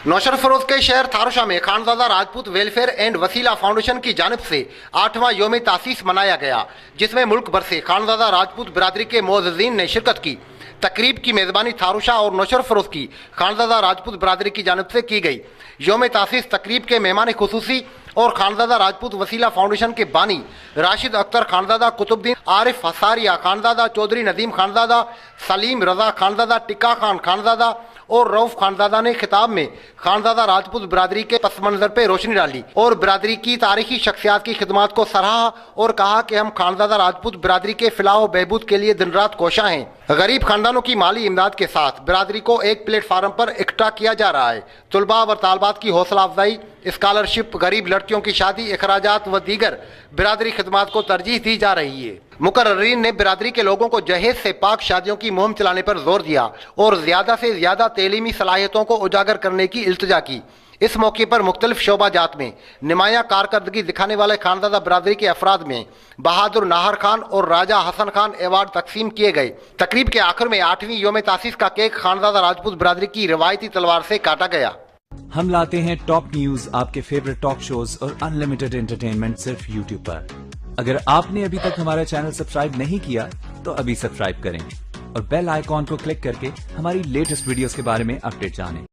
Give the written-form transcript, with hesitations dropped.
नौशर furrows के शहर थारुशा में खानजादा राजपूत वेलफेयर एंड वसीला फाउंडेशन की जानिब से 8वां योम तासीस मनाया गया, जिसमें मुल्क भर से खानजादा राजपूत बिरादरी के मोअज़्ज़ीन ने शिरकत की। तकरीब की मेज़बानी थारुशा और नौशर फरोज की खानजादा राजपूत बिरादरी की जानिब से की गई। योम तासीस तकरीब के मेहमान खुसूसी और खानजादा राजपूत वसीला फाउंडेशन के बानी राशिद अख्तर खानजादा, कुतुबुद्दीन आरिफ हसारिया खानजादा, चौधरी नदीम खानजादा, सलीम रजा खानजादा, टिक्का खान खानजादा और रऊफ खानजादा ने खिताब में खानजादा राजपूत बिरादरी के पस मंजर पर रोशनी डाली और बिरादरी की तारीखी शख्सियात की खिदमत को सराहा और कहा कि हम खानजादा राजपूत बिरादरी के फलाह व बहबूद के लिए दिन रात कोशा हैं। गरीब खानदानों की माली इमदाद के साथ बिरादरी को एक प्लेटफार्म पर इकट्ठा किया जा रहा है। तुलबा व तालबात की हौसला अफजाई, स्कॉलरशिप, गरीब लड़कियों की शादी, अखराजात व दीगर बिरादरी खिदमत को तरजीह दी जा रही है। मुकर्ररीन ने बिरादरी के लोगों को जहेज से पाक शादियों की मुहिम चलाने पर जोर दिया और ज्यादा से ज्यादा तैलीमी सलाहियतों को उजागर करने की इल्तिजा की। इस मौके पर मुख्तलिफ शोबा जात में नुमाया कारकर्दगी दिखाने वाले खानजादा बिरादरी के अफराद में बहादुर नाहर खान और राजा हसन खान अवार्ड तकसीम किए गए। तकरीब के आखिर में 8वीं योम तासीस का केक खानजादा राजपूत बिरादरी की रिवायती तलवार से काटा गया। हम लाते हैं टॉप न्यूज, आपके फेवरेट टॉक शोज और अनलिमिटेड एंटरटेनमेंट सिर्फ यूट्यूब पर। अगर आपने अभी तक हमारा चैनल सब्सक्राइब नहीं किया तो अभी सब्सक्राइब करें और बेल आइकॉन को क्लिक करके हमारी लेटेस्ट वीडियोस के बारे में अपडेट जानें।